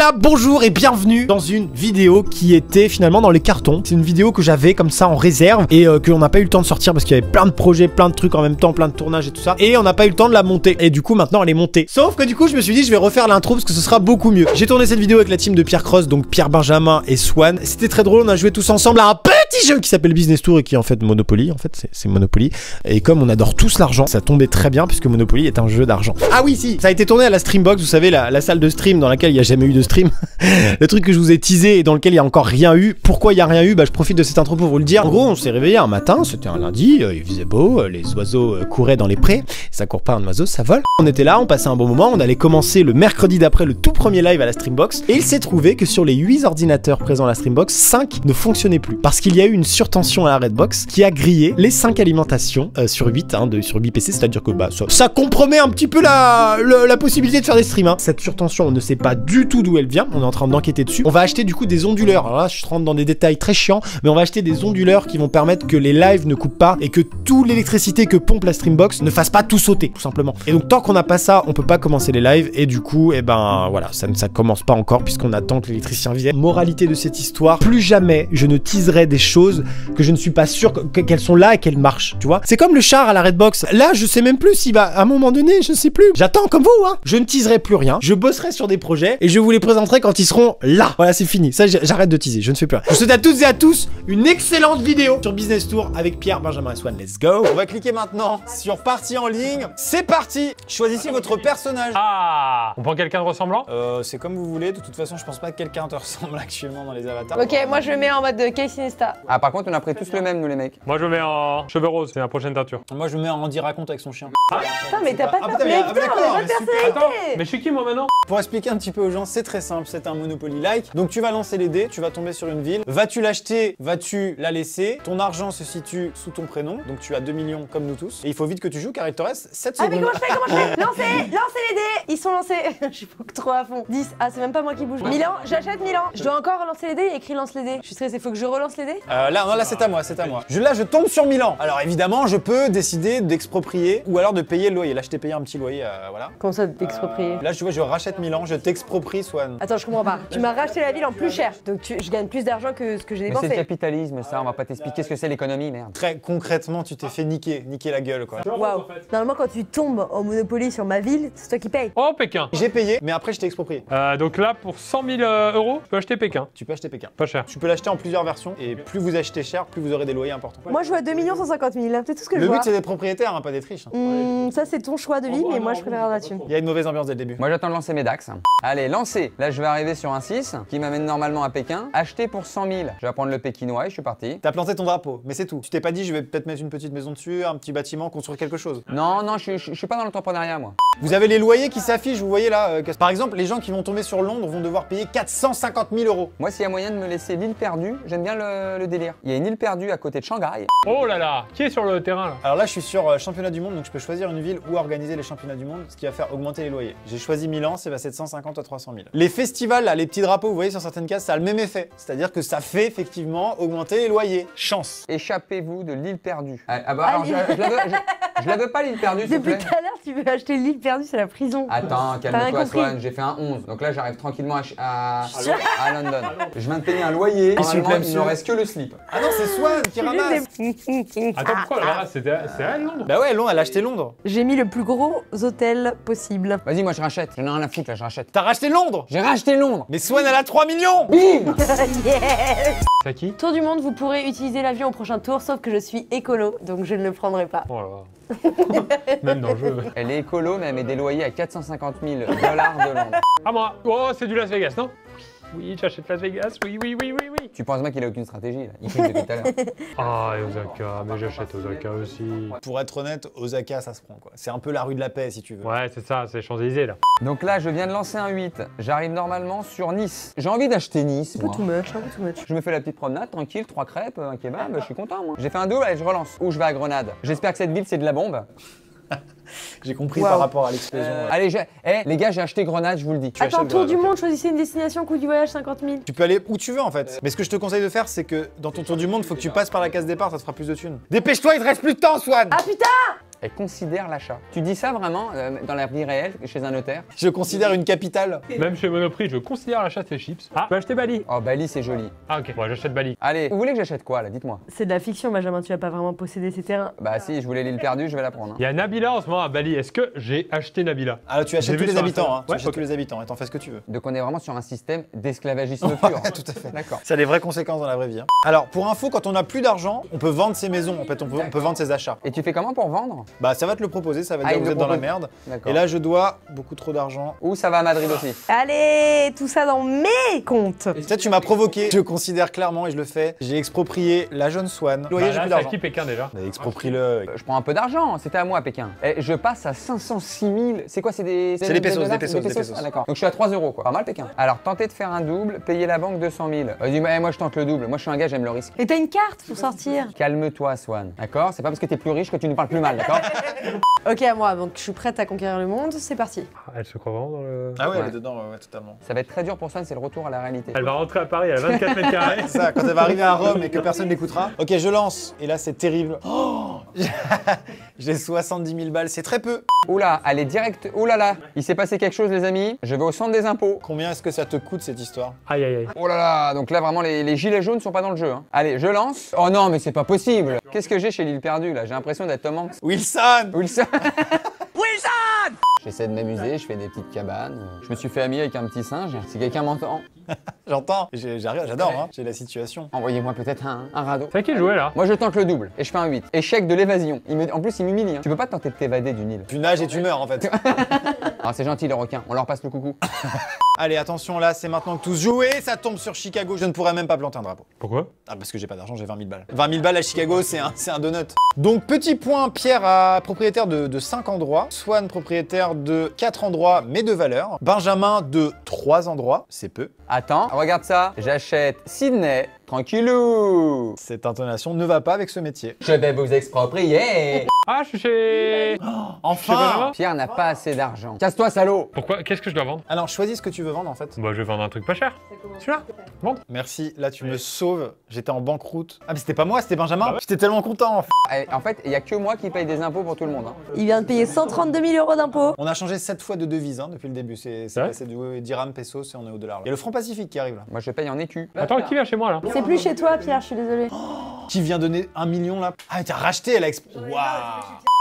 là, bonjour et bienvenue dans une vidéo qui était finalement dans les cartons. C'est une vidéo que j'avais comme ça en réserve et qu'on n'a pas eu le temps de sortir parce qu'il y avait plein de projets, plein de trucs en même temps, plein de tournages et tout ça. Et on n'a pas eu le temps de la monter. Et du coup, maintenant, elle est montée. Sauf que du coup, je me suis dit, je vais refaire l'intro parce que ce sera beaucoup mieux. J'ai tourné cette vidéo avec la team de Pierre Cross, donc Pierre Benjamin et Swan. C'était très drôle, on a joué tous ensemble à un petit jeu qui s'appelle Business Tour et qui est en fait Monopoly. En fait, c'est Monopoly. Et comme on adore tous l'argent, ça tombait très bien puisque Monopoly est un jeu d'argent. Ah oui, si, ça a été tourné à la Streambox, vous savez, la salle de stream dans laquelle il n'y a jamais eu de stream. Le truc que je vous ai teasé et dans lequel il n'y a encore rien eu. Pourquoi il n'y a rien eu? Bah, je profite de cette intro pour vous le dire. En gros, on s'est réveillé un matin, c'était un lundi, il faisait beau, les oiseaux couraient dans les prés. Ça court pas un oiseau, ça vole. On était là, on passait un bon moment, on allait commencer le mercredi d'après le tout premier live à la Streambox. Et il s'est trouvé que sur les 8 ordinateurs présents à la Streambox, 5 ne fonctionnaient plus. Parce qu'il y a eu une surtension à la Redbox qui a grillé les 5 alimentations sur 8, sur 8 PC, c'est-à-dire que bah, ça compromet un petit peu la possibilité de faire des streams. Hein. Cette surtension, on ne sait pas du tout d'où elle vient, on est en train d'enquêter dessus. On va acheter du coup des onduleurs. Alors là, je rentre dans des détails très chiants, mais on va acheter des onduleurs qui vont permettre que les lives ne coupent pas et que toute l'électricité que pompe la Streambox ne fasse pas tout sauter, tout simplement. Et donc tant qu'on n'a pas ça, on peut pas commencer les lives et du coup, et ben voilà, ça commence pas encore puisqu'on attend que l'électricien vienne. Moralité de cette histoire, plus jamais je ne teaserai des choses que je ne suis pas sûr qu'elles sont là et qu'elles marchent, tu vois. C'est comme le char à la Redbox. Là, je sais même plus si va à un moment donné, je sais plus. J'attends comme vous, hein. Je ne teaserai plus rien. Je bosserai sur des projets et je vous les présenterai quand ils seront là. Voilà, c'est fini. Ça, j'arrête de teaser. Je ne fais plus rien. Je vous souhaite à toutes et à tous une excellente vidéo sur Business Tour avec Pierre, Benjamin et Swan. Let's go. On va cliquer maintenant sur partie en ligne. C'est parti. Choisissez votre personnage. Ah, on prend quelqu'un de ressemblant? C'est comme vous voulez. De toute façon, je pense pas que quelqu'un te ressemble actuellement dans les avatars. Ok, moi je le mets en mode Casey Nesta. Ah, par contre, on a pris tous le même, nous les mecs. Moi je mets en cheveux roses, c'est la prochaine teinture. Moi, je me mets en Andy raconte avec son chien. Putain, mais t'as pas de putain, personnalité, d'accord, on a pas mais de super. personnalité. Attends, mais je suis qui moi maintenant? Pour expliquer un petit peu aux gens, c'est très simple, c'est un Monopoly-like. Donc tu vas lancer les dés, tu vas tomber sur une ville. Vas-tu l'acheter? Vas-tu la laisser? Ton argent se situe sous ton prénom, donc tu as 2 millions comme nous tous. Et il faut vite que tu joues car il te reste 7 Ah, secondes. mais comment je fais? Lancez les dés. Ils sont lancés. Je suis pas trop à fond. 10. Ah, c'est même pas moi qui bouge. Milan, j'achète Milan. Je dois encore relancer les dés. Il y a écrit lance les dés. Je suis stressé, faut que je relance les dés. Là c'est à moi, c'est à moi. Là je tombe sur Milan. Alors évidemment, je peux décider d'exproprier ou alors de payer le loyer. Là je t'ai payé un petit loyer, voilà. Comment ça, t'exproprier? Là tu vois, je rachète Milan, je t'exproprie Swan. Attends, je comprends pas. Tu m'as racheté la ville en plus cher. Donc je gagne plus d'argent que ce que j'ai Mais c'est le dépensé. capitalisme, ça, on va pas t'expliquer ce que c'est l'économie, merde. Très concrètement, tu t'es fait niquer la gueule quoi. Waouh. Normalement, quand tu tombes en Monopoly sur ma ville, c'est toi qui payes. Oh, Pékin. J'ai payé, mais après je t'ai exproprié. Donc là, pour 100 000 euros, je peux acheter Pékin. Tu peux acheter Pékin. Pas cher. Tu peux l'acheter en plusieurs versions et plus vous achetez cher, plus vous aurez des loyers importants. Moi, je vois 2 150 000. C'est tout ce que je Le vois. but c'est d'être propriétaire, hein, pas d'être riche. Ça, c'est ton choix de vie, mais moi, je préfère là-dessus. Il y a une mauvaise ambiance dès le début. Moi, j'attends de lancer mes DAX. Allez, lancez. Là, je vais arriver sur un 6 qui m'amène normalement à Pékin. Acheter pour 100 000. Je vais prendre le pékinois et je suis parti. T'as planté ton drapeau, mais c'est tout. Tu t'es pas dit je vais peut-être mettre une petite maison dessus, un petit bâtiment, construire quelque chose. Non, je suis pas dans l'entrepreneuriat, moi. Vous avez les loyers qui s'affichent, vous voyez là. Par exemple, les gens qui vont tomber sur Londres vont devoir payer 450 000 euros. Moi, s'il y a moyen de me laisser l'île perdue, j'aime bien le délire. Il y a une île perdue à côté de Shanghai. Oh là là, qui est sur le terrain là? Alors là, je suis sur championnat du monde, donc je peux choisir une ville où organiser les championnats du monde, ce qui va faire augmenter les loyers. J'ai choisi Milan, c'est passé de 150 à 300 000. Les festivals, là, les petits drapeaux, vous voyez sur certaines cases, ça a le même effet. C'est-à-dire que ça fait effectivement augmenter les loyers. Chance. Échappez-vous de l'île perdue. Ah bah, alors, je la veux pas l'île perdue, s'il te Depuis plaît. tout à l'heure, tu veux acheter l'île perdue, c'est la prison. Attends, T'as rien calme-toi, compris. Swan, j'ai fait un 11. Donc là, j'arrive tranquillement à London. Je viens de payer un loyer. S'il vous Normalement, plaît, il ne reste que le slip. Ah non, c'est Swan qui ramasse. Attends, pourquoi là c'est elle Londres? Bah ouais, Londres, elle a acheté Londres. J'ai mis le plus gros hôtel possible. Vas-y, moi je rachète. J'en ai rien à foutre là, je rachète. T'as racheté Londres. J'ai racheté Londres. Mais Swan, elle a 3 millions. Bim. Yes. C'est à qui? Tour du monde, vous pourrez utiliser l'avion au prochain tour, sauf que je suis écolo, donc je ne le prendrai pas. Oh là là. Même dans le jeu. Elle est écolo, mais elle met des loyers à 450 000 $ de Londres. Ah moi. Oh, c'est du Las Vegas, non? Oui, j'achète Las Vegas, oui. Tu penses bien qu'il a aucune stratégie là. Il fait depuis tout à l'heure. Ah, et Osaka, mais j'achète Osaka aussi. Pour être honnête, Osaka, ça se prend quoi. C'est un peu la rue de la paix si tu veux. Ouais, c'est ça, c'est Champs-Élysées là. Donc là, je viens de lancer un 8. J'arrive normalement sur Nice. J'ai envie d'acheter Nice. Un peu Moi. too much, un peu too much. Je me fais la petite promenade, tranquille, 3 crêpes, un kebab, je suis content moi. J'ai fait un 2, allez, je relance. Ou je vais à Grenade. J'espère que cette ville c'est de la bombe. J'ai compris Wow. par rapport à l'explosion. Allez, les gars, j'ai acheté Grenade, je vous le dis. Tu Attends, achètes tour Grenade, du ok. monde, choisissez une destination, coût du voyage 50 000. Tu peux aller où tu veux en fait. Mais ce que je te conseille de faire, c'est que dans ton tour du monde, faut que tu passes par la case départ, ça te fera plus de thunes. Dépêche-toi, il te reste plus de temps, Swan. Ah putain! Elle considère l'achat. Tu dis ça vraiment dans la vie réelle, chez un notaire? Je considère une capitale. Même chez Monoprix, je considère l'achat de ces chips. Ah, je vais acheter Bali. Oh, Bali, c'est joli. Ah, ok. Bon, j'achète Bali. Allez, vous voulez que j'achète quoi, là? Dites-moi. C'est de la fiction, Benjamin, tu vas pas vraiment posséder ces terrains. Bah si, je voulais l'île perdue, je vais la prendre. Hein. Il y a Nabila en ce moment à Bali. Est-ce que j'ai acheté Nabila? Ah, tu J'ai achètes vu tous les sur habitants, Instagram. hein. Tu Ouais, achètes ok. tous les habitants et t'en fais ce que tu veux. Donc on est vraiment sur un système d'esclavagisme pur. Ouais, tout à fait. D'accord. Ça a des vraies conséquences dans la vraie vie. Hein. Alors, pour info, quand on n'a plus d'argent, on peut vendre ses maisons, en fait, on peut vendre ses achats. Et tu fais comment pour vendre? Bah, ça va te le proposer, ça va Ah, dire il que vous me êtes dans la propose. merde. D'accord. Et là, je dois beaucoup trop d'argent. Ou ça va à Madrid aussi? Allez, tout ça dans mes comptes. Peut-être tu m'as provoqué, je considère clairement et je le fais. J'ai exproprié la jeune Swan. Loyer, Bah, j'ai là, plus c'est à d'argent. qui Pékin déjà? Bah, exproprie-le. Je prends un peu d'argent, c'était à moi à Pékin. Et je passe à 506 000. C'est quoi? C'est des. C'est des pesos, dollars? des pesos, des pesos. Ah, d'accord. Donc je suis à 3 euros quoi. Pas mal Pékin. Alors tentez de faire un double, payer la banque 200 000. Vas-y, moi je tente le double. Moi je suis un gars, j'aime le risque. Et t'as une carte pour sortir. Calme-toi, Swan. D'accord? C'est pas parce que t'es plus riche que tu nous parles plus mal, d'accord? Ok, à moi, donc je suis prête à conquérir le monde, c'est parti. Ah, elle se croit vraiment dans le. Ah ouais, Ouais. elle est dedans, ouais, totalement. Ça va être très dur pour Swan, c'est le retour à la réalité. Elle va rentrer à Paris, elle a 24 mètres carrés. C'est ça, quand elle va arriver à Rome et que personne n'écoutera. Ok, je lance. Et là, c'est terrible. Oh j'ai 70 000 balles, c'est très peu. Oula, allez direct. Oula là, il s'est passé quelque chose les amis. Je vais au centre des impôts. Combien est-ce que ça te coûte cette histoire? Aïe, aïe, aïe. Oh là là, donc là vraiment les gilets jaunes sont pas dans le jeu. Hein. Allez, je lance. Oh non, mais c'est pas possible. Qu'est-ce que j'ai chez l'île perdue là? J'ai l'impression d'être Tom Hanks. Wilson! Wilson. J'essaie de m'amuser, je fais des petites cabanes. Je me suis fait ami avec un petit singe. Si quelqu'un m'entend, J'entends, j'adore, hein. J'ai la situation. envoyez-moi peut-être un radeau. C'est à qui jouer là? Moi je tente le double et je fais un 8. Échec de l'évasion. En plus il m'humilie. Hein. Tu peux pas tenter de t'évader du Nil. Tu nages et tu meurs en fait. Alors c'est gentil les requins, on leur passe le coucou. Allez, attention, là, c'est maintenant que tous jouez. Ça tombe sur Chicago. Je ne pourrais même pas planter un drapeau. Pourquoi? Ah, parce que j'ai pas d'argent, j'ai 20 000 balles. 20 000 balles à Chicago, c'est un donut. Donc, petit point, Pierre à propriétaire de 5 endroits. Swan propriétaire de 4 endroits, mais de valeur. Benjamin de 3 endroits, c'est peu. Attends, regarde ça. J'achète Sydney, tranquillou. Cette intonation ne va pas avec ce métier. Je vais vous exproprier. Ah, je suis chez. Enfin! Pierre n'a pas assez d'argent. Casse-toi salaud. Pourquoi? Qu'est-ce que je dois vendre? Alors, choisis ce que tu veux vendre en fait. Bah, je vais vendre un truc pas cher. Celui-là? Vendre? Merci, là tu me sauves. J'étais en banqueroute. Ah, mais c'était pas moi, c'était Benjamin. Ah ouais. J'étais tellement content. En fait, il y a que moi qui paye des impôts pour tout le monde. Hein. Il vient de payer 132 000 € d'impôts. On a changé 7 fois de devise hein, depuis le début. C'est Ouais. passé du dirham, pesos et on est au dollar. là. Il y a le franc Pacifique qui arrive là. Moi je paye en écu. Attends, qui vient chez moi là? C'est plus chez toi, Pierre, je suis désolée. Qui vient donner 1 million là? Ah, t'as racheté, elle a Waouh!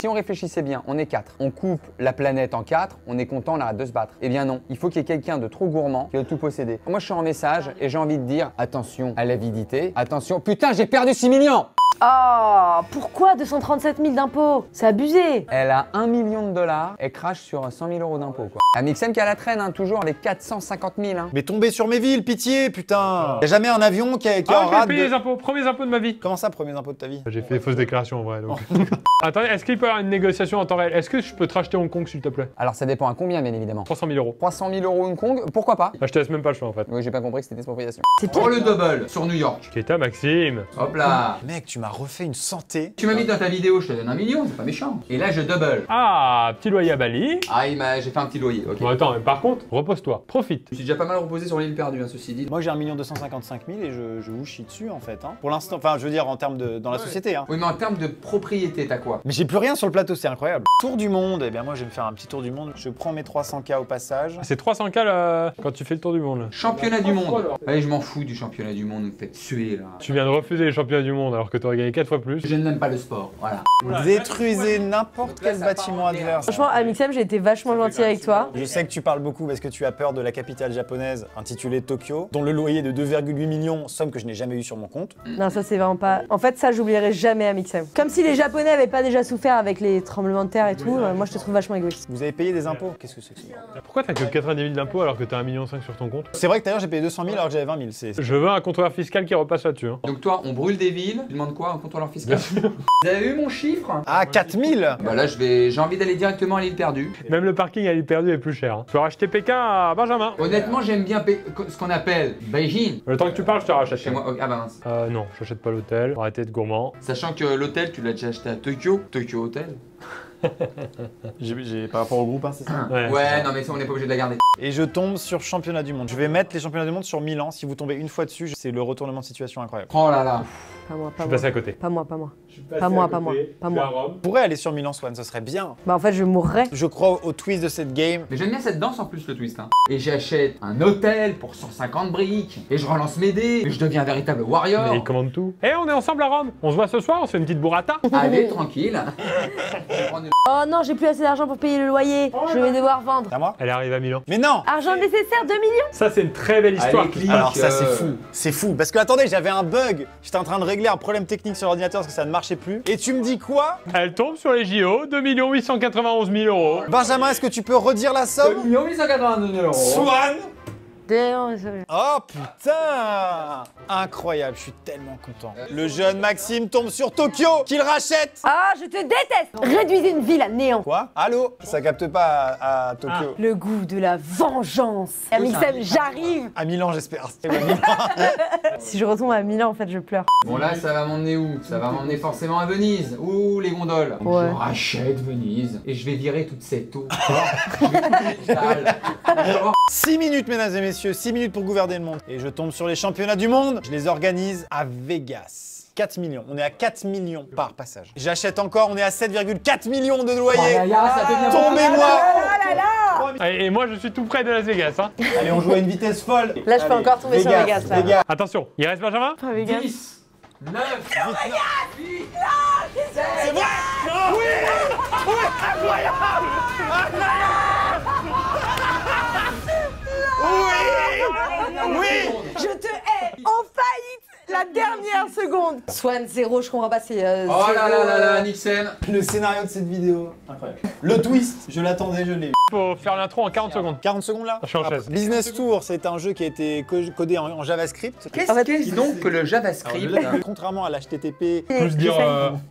Si on réfléchissait bien, on est 4. On coupe la planète en 4, on est content, on arrête de se battre. Eh bien non, il faut qu'il y ait quelqu'un de trop gourmand qui veut tout posséder. Moi je suis en message et j'ai envie de dire attention à l'avidité, attention, putain j'ai perdu 6 millions. Oh, pourquoi 237 000 d'impôts? C'est abusé. Elle a 1 million de dollars et crache sur 100 000 € d'impôts quoi. Amixem qui a la traîne, hein, toujours avec 450 000. Hein. Mais tombez sur mes villes, pitié, putain! Y'a jamais un avion qui est en Ah, j'ai rade. payé les impôts, premiers impôts de ma vie. Comment ça, premiers impôts de ta vie? J'ai fait des fausses déclarations en vrai donc. Attendez, est-ce qu'il peut y avoir une négociation en temps réel? Est-ce que je peux te racheter Hong Kong s'il te plaît? Alors ça dépend à combien bien évidemment. 300 000 €. 300 000 € Hong Kong, pourquoi pas? Ah, je te laisse même pas le choix en fait. Oui j'ai pas compris que c'était expropriation. C'est pire. Pour le double sur New York. Qui est à Maxime? Hop là. Mec, tu m'as refait une santé. Tu m'as mis dans ta vidéo, je te donne 1 million, c'est pas méchant. Et là je double. Ah, petit loyer à Bali. Ah j'ai fait un petit loyer, ok. Bon attends, mais par contre, repose-toi, profite. Je me suis déjà pas mal reposé sur l'île perdue, hein, ceci dit. Moi j'ai 1 255 000 et je vous chie dessus en fait. Hein. Pour l'instant, enfin je veux dire en termes de dans la société. Hein. Oui mais en termes de propriété, t'as quoi? Mais j'ai plus rien sur le plateau, c'est incroyable. Tour du monde, eh bien moi je vais me faire un petit tour du monde. Je prends mes 300K au passage. C'est 300K là, quand tu fais le tour du monde. Championnat du monde. Allez, je m'en fous du championnat du monde, vous me faites suer là. Tu viens de refuser les championnats du monde alors que t'aurais gagné 4 fois plus. Je n'aime pas le sport, voilà. Détruisez n'importe quel bâtiment adverse. Franchement, Amixem, j'ai été vachement gentil avec toi. Je sais que tu parles beaucoup parce que tu as peur de la capitale japonaise intitulée Tokyo, dont le loyer de 2,8 millions, somme que je n'ai jamais eu sur mon compte. Non, ça c'est vraiment pas. En fait, ça j'oublierai jamais Amixem. Comme si les Japonais avaient pas déjà souffert avec les tremblements de terre et tout. Moi, je te trouve vachement égoïste. Vous avez payé des impôts? Qu'est-ce que c'est que ça? Pourquoi t'as que 90 000 d'impôts alors que t'as 1,5 million sur ton compte? C'est vrai que d'ailleurs j'ai payé 200 000 alors que j'avais 20 000. Je veux un contrôleur fiscal qui repasse là-dessus. Hein. Donc toi, on brûle des villes, tu demandes quoi, un contrôleur fiscal? Vous avez eu mon chiffre? Ah, 4000! Bah là, j'ai envie d'aller directement à l'île perdue. Même le parking à l'île perdue est plus cher. Hein. Je peux racheter Pékin à Benjamin. Honnêtement, j'aime bien ce qu'on appelle Beijing. Le temps que tu parles, je te rachète. Chez moi, ah bah mince. Non, j'achète pas l'hôtel. Arrêtez de gourmand. Sachant que l'hôtel, tu l'as déjà acheté à Tokyo, Tokyo Hotel. J'ai par rapport au groupe, hein, c'est ça. Ouais, non mais ça on n'est pas obligé de la garder. Et je tombe sur championnat du monde. Je vais mettre les championnats du monde sur Milan. Si vous tombez une fois dessus, c'est le retournement de situation incroyable. Oh là là. Pas moi, Je pas suis moi. passé à côté. Pas moi, pas moi. Je suis passé Pas moi, à pas moi, côté. pas Je suis moi. à Rome. On pourrait aller sur Milan, Swan, ce serait bien. Bah en fait, je mourrais. Je crois au twist de cette game. Mais j'aime bien cette danse en plus, le twist. Hein. Et j'achète un hôtel pour 150 briques. Et je relance mes dés. Et je deviens un véritable warrior. Mais il commande tout. Eh, on est ensemble à Rome. On se voit ce soir, on se fait une petite burrata. Allez, tranquille. Je vais prendre une- Oh non, j'ai plus assez d'argent pour payer le loyer. Je vais devoir vendre. C'est à moi? Elle arrive à Milan. Mais non! Argent nécessaire, 2 millions. Ça, c'est une très belle histoire. Allez, clique. Alors ça c'est fou, c'est fou. Parce que attendez, j'avais un bug. J'étais en train de régler un problème technique sur l'ordinateur parce que ça ne marchait plus. Et tu me dis quoi? Elle tombe sur les JO, 2 891 000 euros. Benjamin, est-ce que tu peux redire la somme? 2 882 000 €. Swan! D'ailleurs, désolé. Oh putain! Incroyable, je suis tellement content. Le jeune Maxime tombe sur Tokyo, qu'il rachète! Ah, je te déteste. Réduisez une ville à néant. Quoi? Allô? Ça capte pas à Tokyo. Le goût de la vengeance. Amixem, j'arrive. À Milan, j'espère. Si je retombe à Milan, en fait, je pleure. Bon là, ça va m'emmener où? Ça va m'emmener forcément à Venise. Ouh, les gondoles. Donc, Ouais. je rachète Venise. Et je vais virer toute cette eau. Je vais couper les salles. 6 minutes, mesdames et messieurs, 6 minutes pour gouverner le monde. Et je tombe sur les championnats du monde. Je les organise à Vegas. 4 millions. On est à 4 millions par passage. J'achète encore, on est à 7,4 millions de loyer. Oh là là, ça devient Tombez-moi! Ah là là. Et moi, je suis tout près de Las Vegas. Hein. Allez, on joue à une vitesse folle. Là, je peux Allez, encore tomber sur Vegas, là. Vegas. Attention, il reste Benjamin. Pas Vegas. 10, 9, C'est vrai? Oui! Oui! Incroyable! Oui! Oui! Je te hais. En faillite. La dernière seconde. Swan 0, je comprends pas, c'est. Oh là là là là, Nixon. Le scénario de cette vidéo, incroyable. Le twist, je l'attendais, je l'ai eu. Faut faire l'intro en 40 secondes. 40 secondes là? Je suis en chaise. Business Tour, c'est un jeu qui a été codé en JavaScript. Qu'est-ce donc que le JavaScript? Contrairement à l'HTTP. Faut juste dire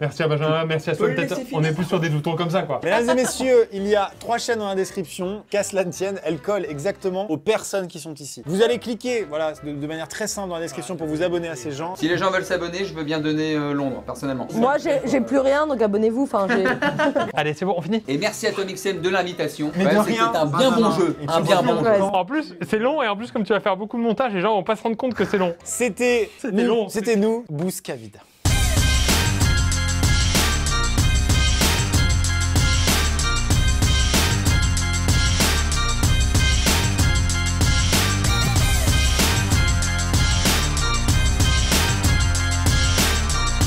merci à Benjamin, merci à Swan. Peut-être on est plus sur des outils comme ça, quoi. Mesdames et messieurs, il y a 3 chaînes dans la description. Qu'à cela ne tienne, elles collent exactement aux personnes qui sont ici. Vous allez cliquer, voilà, de manière très simple dans la description pour vous abonner à ces gens. Si les gens veulent s'abonner, je veux bien donner Londres, personnellement. Moi, j'ai plus rien, donc abonnez-vous. Enfin, j'ai. Allez, c'est bon, on finit. Et merci à toi, Nixon, de l'invitation. Mais de Ouais, rien. c'était un bien bon jeu. Et tu Un bien vois bon bien. jeu. En plus, c'est long et en plus, comme tu vas faire beaucoup de montage, les gens vont pas se rendre compte que c'est long. C'était long. nous, Bouscavida.